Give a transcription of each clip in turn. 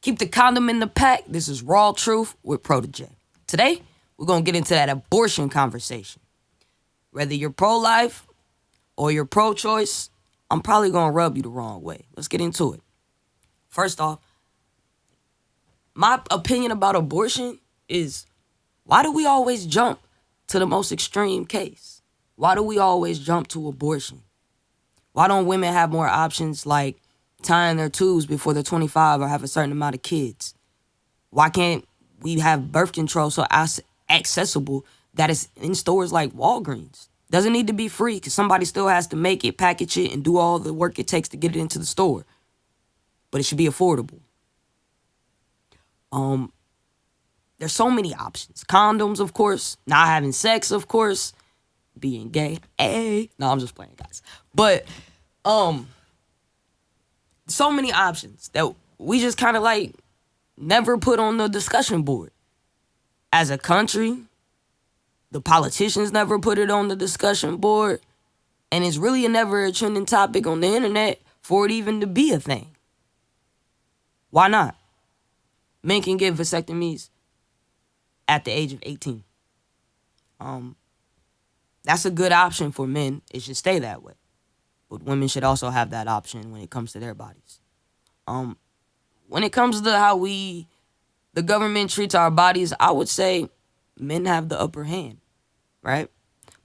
Keep the condom in the pack. This is Raw Truth with Protege. Today, we're going to get into that abortion conversation. Whether you're pro-life or you're pro-choice, I'm probably going to rub you the wrong way. Let's get into it. First off, my opinion about abortion is, why do we always jump to the most extreme case? Why do we always jump to abortion? Why don't women have more options like tying their tubes before they're 25 or have a certain amount of kids? Why can't we have birth control so accessible that it's in stores like Walgreens? Doesn't need to be free because somebody still has to make it, package it, and do all the work it takes to get it into the store. But it should be affordable. There's so many options. Condoms, of course. Not having sex, of course. Being gay. Hey. No, I'm just playing, guys. But, so many options that we just kind of like never put on the discussion board. As a country, the politicians never put it on the discussion board. And it's really never a trending topic on the internet for it even to be a thing. Why not? Men can get vasectomies at the age of 18. That's a good option for men. It should stay that way. But women should also have that option when it comes to their bodies. When it comes to how the government treats our bodies, I would say men have the upper hand, right?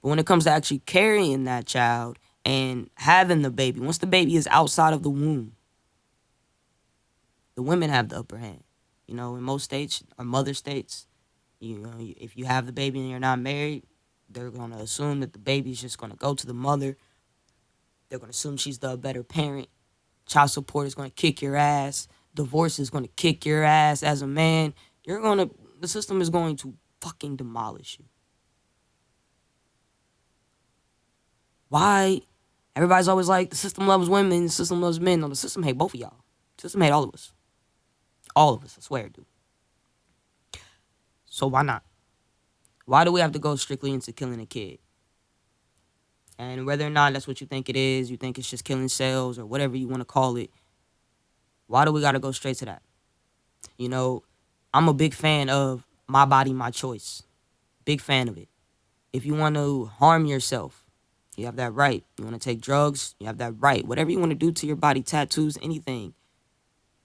But when it comes to actually carrying that child and having the baby, once the baby is outside of the womb, the women have the upper hand. You know, in most states, or mother states, you know, if you have the baby and you're not married, they're going to assume that the baby's just going to go to the mother. They're going to assume she's the better parent. Child support is going to kick your ass. Divorce is going to kick your ass as a man. The system is going to fucking demolish you. Why? Everybody's always like, the system loves women, the system loves men. No, the system hate both of y'all. The system hate all of us. All of us, I swear, dude. So why not? Why do we have to go strictly into killing a kid? And whether or not that's what you think it is, you think it's just killing cells or whatever you want to call it, why do we got to go straight to that? You know, I'm a big fan of my body, my choice. Big fan of it. If you want to harm yourself, you have that right. You want to take drugs, you have that right. Whatever you want to do to your body, tattoos, anything,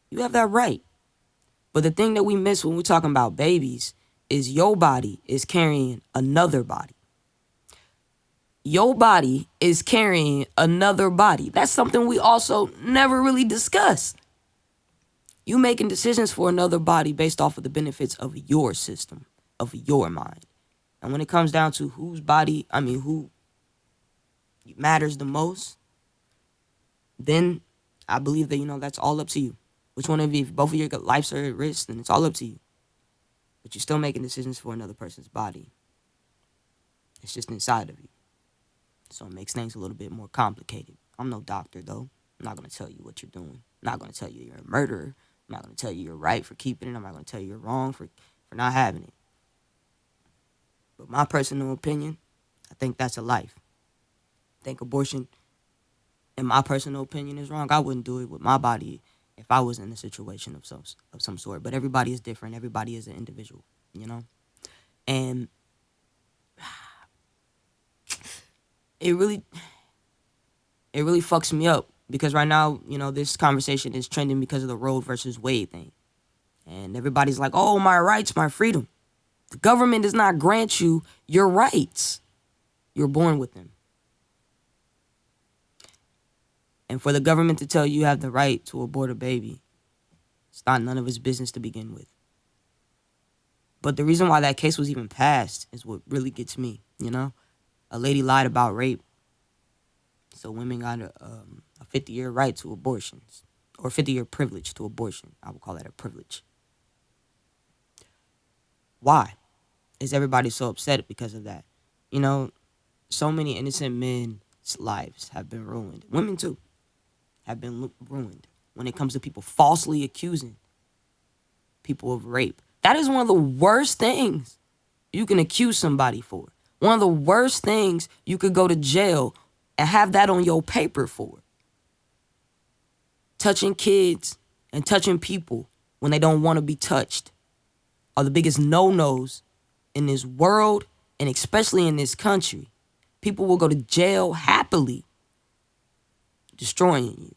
you have that right. But the thing that we miss when we're talking about babies is your body is carrying another body. Your body is carrying another body. That's something we also never really discuss. You making decisions for another body based off of the benefits of your system, of your mind. And when it comes down to who matters the most, then I believe that, you know, that's all up to you. Which one of you, if both of your lives are at risk, then it's all up to you. But you're still making decisions for another person's body. It's just inside of you. So it makes things a little bit more complicated. I'm no doctor, though. I'm not going to tell you what you're doing. I'm not going to tell you you're a murderer. I'm not going to tell you you're right for keeping it. I'm not going to tell you you're wrong for not having it. But my personal opinion, I think that's a life. I think abortion, in my personal opinion, is wrong. I wouldn't do it with my body if I was in a situation of some sort. But everybody is different. Everybody is an individual, you know? And it really fucks me up because right now, you know, this conversation is trending because of the Roe versus Wade thing. And everybody's like, oh, my rights, my freedom. The government does not grant you your rights. You're born with them. And for the government to tell you have the right to abort a baby, it's not none of its business to begin with. But the reason why that case was even passed is what really gets me, you know? A lady lied about rape. So women got a 50-year right to abortions. Or 50-year privilege to abortion. I would call that a privilege. Why is everybody so upset because of that? You know, so many innocent men's lives have been ruined. Women, too, have been ruined when it comes to people falsely accusing people of rape. That is one of the worst things you can accuse somebody for. One of the worst things you could go to jail and have that on your paper for. Touching kids and touching people when they don't want to be touched are the biggest no-nos in this world, and especially in this country. People will go to jail happily, destroying you.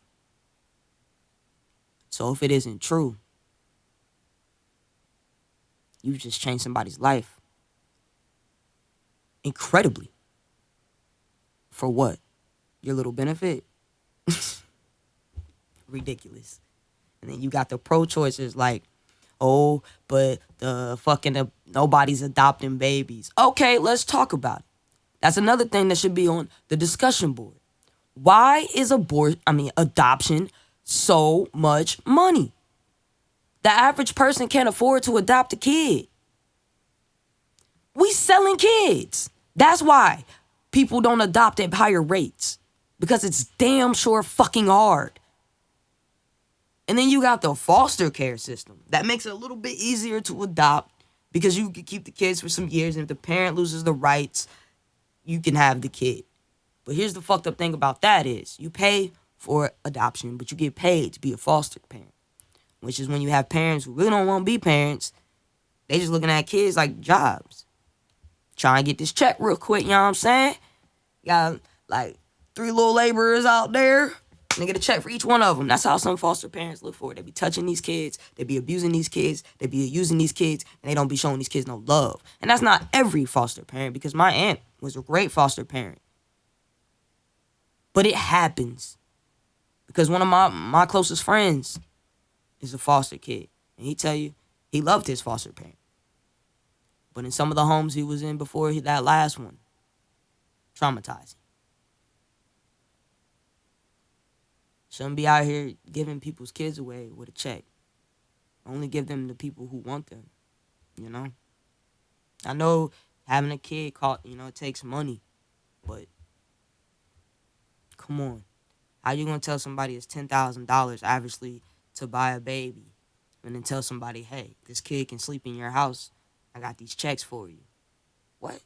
So if it isn't true, you've just changed somebody's life incredibly. For what? Your little benefit? Ridiculous. And then you got the pro-choicers like, oh, but nobody's adopting babies. Okay, let's talk about it. That's another thing that should be on the discussion board. Why is adoption so much money? The average person can't afford to adopt a kid. We selling kids. That's why people don't adopt at higher rates. Because it's damn sure fucking hard. And then you got the foster care system. That makes it a little bit easier to adopt because you can keep the kids for some years, and if the parent loses the rights, you can have the kid. But here's the fucked up thing about that is you pay for adoption, but you get paid to be a foster parent, which is when you have parents who really don't want to be parents. They just looking at kids like jobs. Trying to get this check real quick, you know what I'm saying? You got like 3 little laborers out there, and they get a check for each one of them. That's how some foster parents look for it. They be touching these kids. They be abusing these kids. They be using these kids, and they don't be showing these kids no love. And that's not every foster parent, because my aunt was a great foster parent. But it happens. Because one of my closest friends is a foster kid. And he tell you, he loved his foster parent. But in some of the homes he was in before that last one, traumatizing. Shouldn't be out here giving people's kids away with a check. Only give them to people who want them, you know? I know having a kid, it takes money, but come on. How you gonna tell somebody it's $10,000 averagely to buy a baby, and then tell somebody, hey, this kid can sleep in your house, I got these checks for you? What?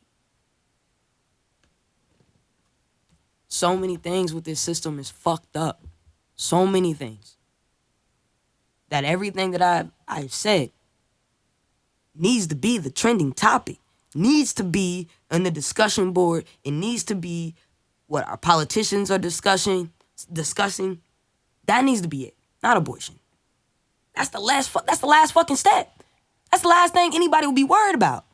So many things with this system is fucked up. So many things. That everything that I've said needs to be the trending topic. Needs to be on the discussion board. It needs to be what our politicians are discussing. That needs to be it. Not abortion. That's the last fucking step. That's the last thing anybody will be worried about.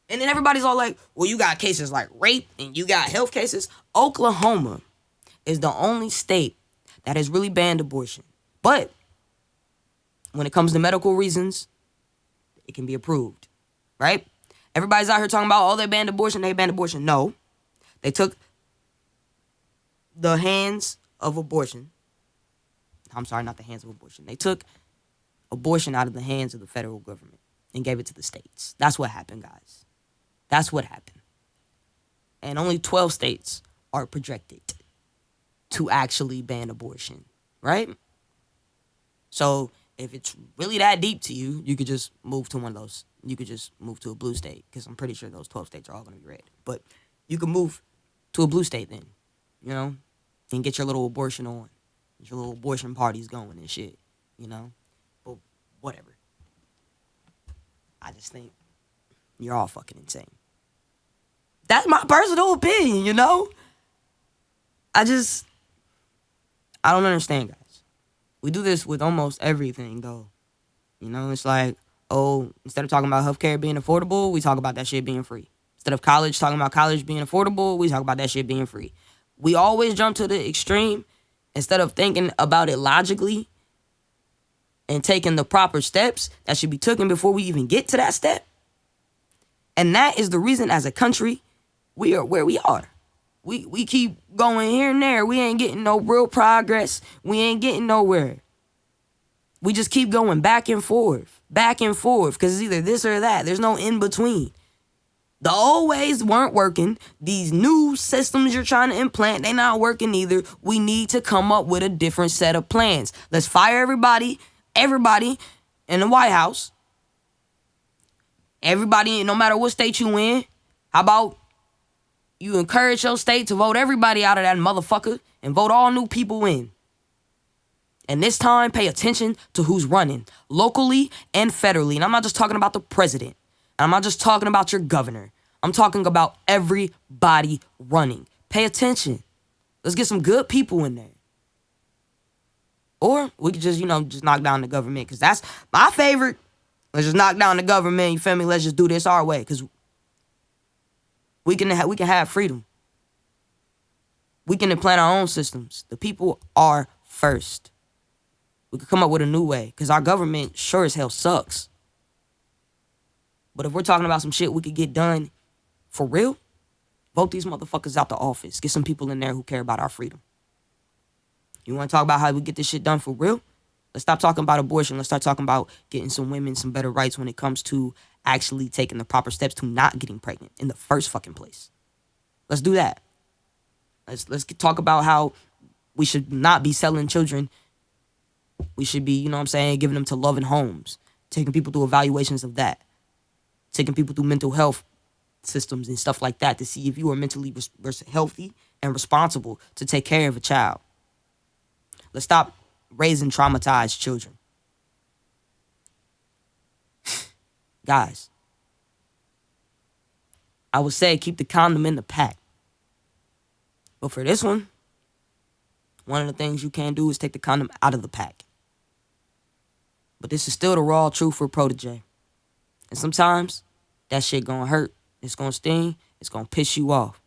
And then everybody's all like, well, you got cases like rape and you got health cases. Oklahoma is the only state that has really banned abortion. But when it comes to medical reasons, it can be approved, right? Everybody's out here talking about, oh, they banned abortion. No. They took the hands of abortion. I'm sorry, not the hands of abortion. They took abortion out of the hands of the federal government and gave it to the states. That's what happened, guys. That's what happened. And only 12 states are projected to actually ban abortion, right? So if it's really that deep to you, you could just move to one of those. You could just move to a blue state, because I'm pretty sure those 12 states are all going to be red. But you can move to a blue state then, and get your little abortion on. Get your little abortion parties going and shit, But whatever. I just think you're all fucking insane. That's my personal opinion, I don't understand, guys. We do this with almost everything, though. It's like, instead of talking about healthcare being affordable, we talk about that shit being free. Instead of talking about college being affordable, we talk about that shit being free. We always jump to the extreme instead of thinking about it logically and taking the proper steps that should be taken before we even get to that step. And that is the reason, as a country, we are where we are. We keep going here and there. We ain't getting no real progress. We ain't getting nowhere. We just keep going back and forth, because it's either this or that. There's no in between. The old ways weren't working. These new systems you're trying to implant, they not working either. We need to come up with a different set of plans. Let's fire everybody in the White House. Everybody, no matter what state you in. How about you encourage your state to vote everybody out of that motherfucker and vote all new people in? And this time, pay attention to who's running, locally and federally. And I'm not just talking about the president. I'm not just talking about your governor. I'm talking about everybody running. Pay attention. Let's get some good people in there. Or we could just, just knock down the government, because that's my favorite. Let's just knock down the government, you feel me? Let's just do this our way, because we can have freedom. We can implant our own systems. The people are first. We could come up with a new way, because our government sure as hell sucks. But if we're talking about some shit we could get done for real, vote these motherfuckers out the office. Get some people in there who care about our freedom. You want to talk about how we get this shit done for real? Let's stop talking about abortion. Let's start talking about getting some women some better rights when it comes to actually taking the proper steps to not getting pregnant in the first fucking place. Let's do that. Let's talk about how we should not be selling children. We should be, giving them to loving homes, taking people through evaluations of that, taking people through mental health systems and stuff like that to see if you are mentally healthy and responsible to take care of a child. Let's stop raising traumatized children. Guys, I would say keep the condom in the pack. But for this one of the things you can do is take the condom out of the pack. But this is still the raw truth for Protege. And sometimes that shit gonna hurt. It's gonna sting. It's gonna piss you off.